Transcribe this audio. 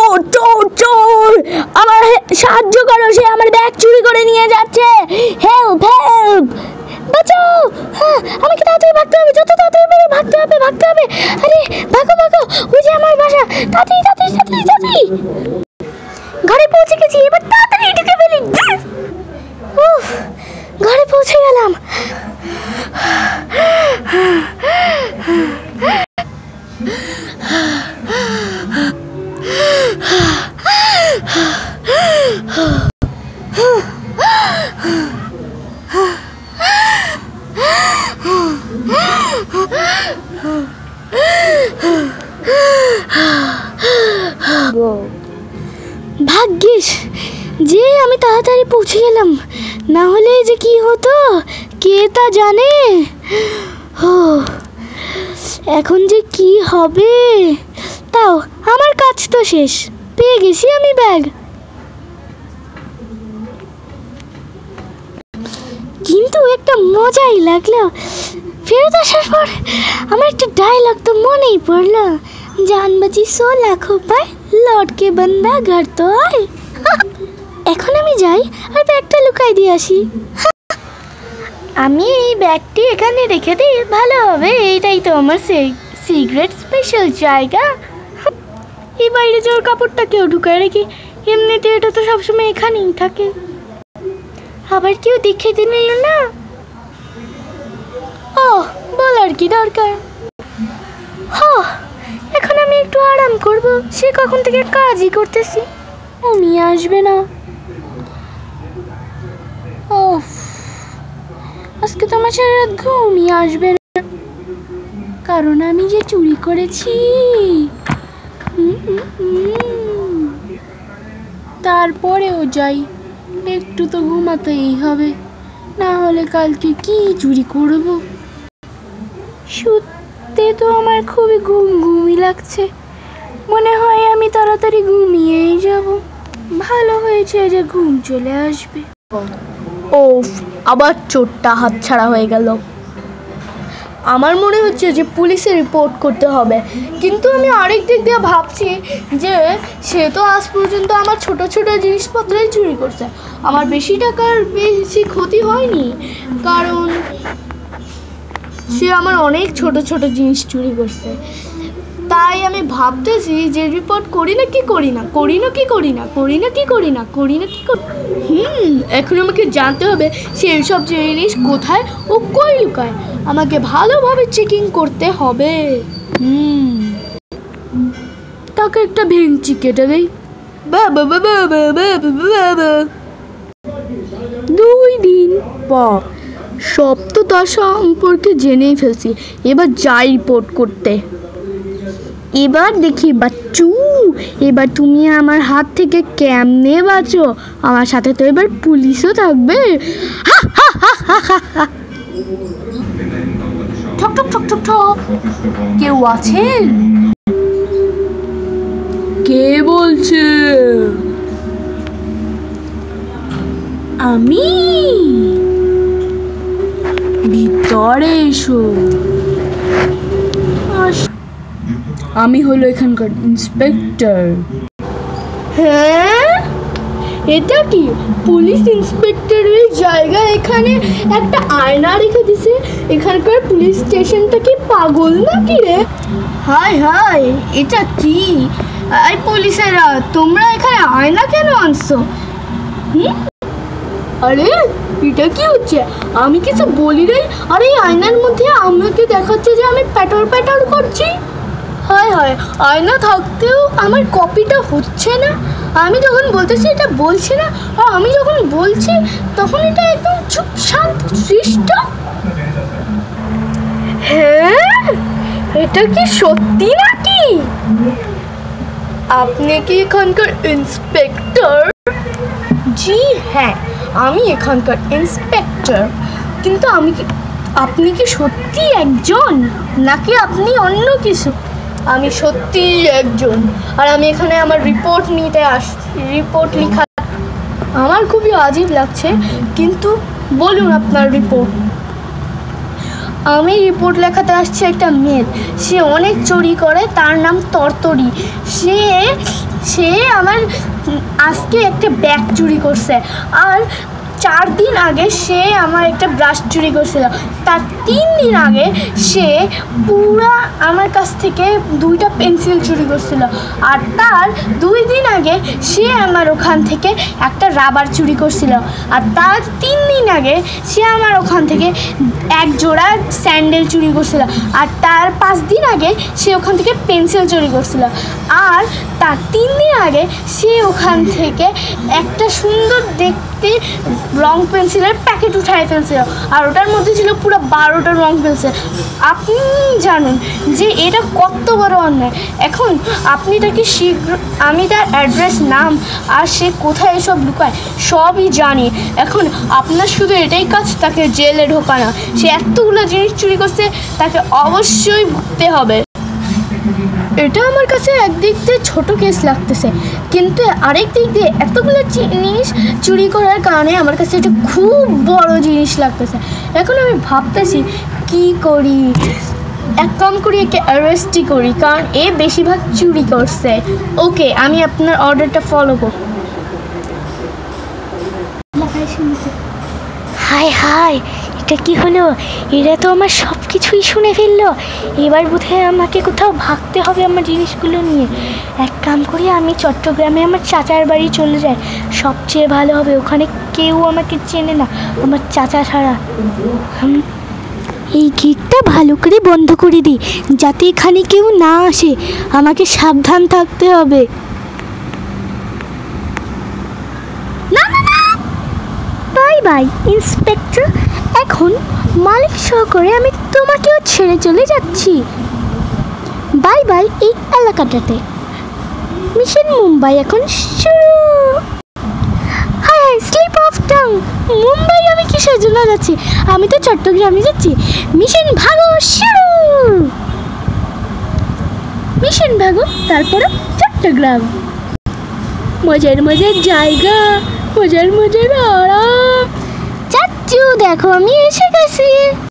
চোর চোর চোর, আমার সাহায্য করো, সে আমার ব্যাগ চুরি করে নিয়ে যাচ্ছে, হেল্প হেল্প, বাঁচাও। হ্যাঁ, আমাকে তাড়াতাড়ি ভাগতে হবে, যত তাড়াতাড়ি পারে ভাগতে হবে ভাগতে হবে। আরে ভাগো ভাগো, ওই যে আমার বাসা, তাড়াতাড়ি তাড়াতাড়ি তাড়াতাড়ি তাড়াতাড়ি। ঘরে পৌঁছে গেছি, এবার তাড়াতাড়ি ঢুকে ফেলি। উফ, ঘরে পৌঁছে গেলাম। ভাগ্যিস যে আমি তাড়াতাড়ি পৌঁছে গেলাম, না হলে যে কি হতো কে তা জানে। এখন যে কি হবে, তাও আমার কাজ তো শেষ, পেয়ে গেছি আমি ব্যাগ। কিন্তু একটা মজাই লাগলো, ফেরত আসার পর আমার একটা ডায়লগ তো মনেই পড়লো, জান বাঁচি 100 লাখों পায়, লौट के बंदा घर तो आए। এখন আমি যাই আর ব্যাগটা লুকাই দিয়ে আসি। আমি এই ব্যাগটি এখানে রেখে দিই, ভালো হবে, এইটাই তো আমার সিক্রেট স্পেশাল জায়গা। এই বাইরে যাওয়ার কাপড়টা কেউ ঢুকায় রেখে, এমনিতে এটা তো সবসময় এখানেই থাকে, আবার কেউ দেখে দিন না। ও বলার কি দরকার। এখন আমি একটু আরাম করব, সে কখন থেকে কাজই করতেছি, উনি আসবে না। আজকে তো আমার সারা রাত ঘুমই আসবে না, কারণ আমি যে চুরি করেছি। তারপরেও যাই, একটু তো ঘুমাতেই হবে, না হলে কালকে কি চুরি করব। শুতে তো আমার খুবই ঘুমই লাগছে, মনে হয় আমি তাড়াতাড়ি ঘুমিয়েই যাব, ভালো হয়েছে যে ঘুম চলে আসবে। ওফ, আবার চোরটা হাতছাড়া হয়ে গেল। আমার মনে হচ্ছে যে পুলিশে রিপোর্ট করতে হবে, কিন্তু আমি আরেক দিক দিয়ে ভাবছি যে সে তো আজ পর্যন্ত আমার ছোট ছোট জিনিসপত্রই চুরি করছে, আমার বেশি টাকার বেশি ক্ষতি হয়নি, কারণ সে আমার অনেক ছোট ছোট জিনিস চুরি করছে। তাই আমি ভাবতেছি যে রিপোর্ট করি না কি করি না, করি না কি করি না, করি না কি করি না, করি না কি করি। এখন আমাকে জানতে হবে সে সব জিনিস কোথায় ও কই লুকায়, আমাকে ভালোভাবে চেকিং করতে হবে। তাকে একটা ভেঙচি কেটে দেই। বাবা বাবা বাবা বাবা। 2 দিন পর সব তো তার সম্পর্কে জেনেই ফেলছি, এবার যাই রিপোর্ট করতে। এবার দেখি বাচ্চু, এবার তুমি আমার হাত থেকে কেমনে বাঁচো, আমার সাথে তো এবার পুলিশও থাকবে। ঠক ঠক ঠক ঠক ঠক, কেউ আছেন? কে বলছে? আমি, ভিতরে এসো। আমি হলো এখানকার ইন্সপেক্টর। হ্যাঁ, এটা কি পুলিশ ইন্সপেক্টরের জায়গা? এখানে একটা আয়না রেখে দিছে, এখানকার পুলিশ স্টেশনটা কি পাগল নাকি রে? হাই হাই, এটা কি? এই পুলিশেরা, তোমরা এখানে আয়না কেন আনছো? আরে এটা কি হচ্ছে? আমি কিছু বলি রে, আর এই আয়নার মধ্যে আমাকে দেখাচ্ছে যে আমি প্যাটার প্যাটার করছি। হায় হায়, আয়না থাকতেও আমার কপিটা হচ্ছে না। আমি যখন বলতেছি এটা বলছি না, আর আমি যখন বলছি তখন এটা একদম চুপ শান্ত সৃষ্ট। হ্যাঁ, এটা কি সত্যি নাকি? আপনি কি এখানকার ইন্সপেক্টর? জি হ্যাঁ, আমি এখানকার ইন্সপেক্টর, কিন্তু আপনি কি সত্যি একজন, নাকি আপনি অন্য কিছু? আমি সত্যি একজন, আর আমি এখানে আমার রিপোর্ট নিতে আসছি, রিপোর্ট লেখা। আমার খুবই আজীব লাগছে, কিন্তু বলুন আপনার রিপোর্ট। আমি রিপোর্ট লেখাতে আসছি একটা মেয়ে, সে অনেক চুরি করে, তার নাম তরতরি। সে সে আমার আজকে একটা ব্যাগ চুরি করছে, আর 4 দিন আগে সে আমার একটা ব্রাশ চুরি করছিল, তার 3 দিন আগে সে পুরা আমার কাছ থেকে 2টা পেন্সিল চুরি করছিল, আর তার 2 দিন আগে সে আমার ওখান থেকে একটা রাবার চুরি করছিল, আর তার 3 দিন আগে সে আমার ওখান থেকে 1 জোড়া স্যান্ডেল চুরি করছিল, আর তার 5 দিন আগে সে ওখান থেকে পেন্সিল চুরি করছিল, আর তার 3 দিন আগে সে ওখান থেকে একটা সুন্দর দেখতে রং পেন্সিলের প্যাকেট উঠায় ফেলছিল, আর ওটার মধ্যে ছিল পুরো 12টা রং পেন্সিল। আপনি জানেন যে এটা কত বড় অন্যায়। এখন আপনি তাকে শীঘ্র, আমি তার অ্যাড্রেস, নাম আর সে কোথায় এসব লুকায় সবই জানি। এখন আপনার শুধু এটাই কাজ, তাকে জেলে ঢোকানো। সে এতগুলো জিনিস চুরি করছে, তাকে অবশ্যই ভুগতে হবে। এটা আমার কাছে একদিক দিয়ে ছোটো কেস লাগতেছে, কিন্তু আরেক দিক দিয়ে এতগুলো জিনিস চুরি করার কারণে আমার কাছে এটা খুব বড় জিনিস লাগতেছে। এখন আমি ভাবতেছি কি করি, এক কাম করি, একে অ্যারেস্টই করি, কারণ এ বেশিরভাগ চুরি করছে। ওকে, আমি আপনার অর্ডারটা ফলো করব। হায় হায়, এটা কি হলো? এরা তো আমার সব কিছুই শুনে ফেললো। এবার বোধহয় আমাকে কোথাও ভাগতে হবে আমার জিনিসগুলো নিয়ে। এক কাম করি, আমি চট্টগ্রামে আমার চাচার বাড়ি চলে যাই, সবচেয়ে ভালো হবে। ওখানে কেউ আমাকে চেনে না আমার চাচা ছাড়া। এই গেটটা ভালো করে বন্ধ করে দিই, যাতে এখানে কেউ না আসে। আমাকে সাবধান থাকতে হবে। না না না, বাই বাই ইন্সপেক্টর। এখন মালিক সহকারে আমি তোমাকেও ছেড়ে চলে যাচ্ছি। বাই বাই এই এলাকাটাতে। মিশন মুম্বাই এখন শুরু। হাই হাই, স্লিপ অফ টাং। মুম্বাই আমি কিসের জন্য যাচ্ছি? আমি তো চট্টগ্রামে যাচ্ছি। মিশন ভাগো শুরু। মিশন ভাগো, তারপরে চট্টগ্রাম। মজার মজার জায়গা, মজার মজার আরাম। চাচ্চু দেখো, আমি এসে গেছি।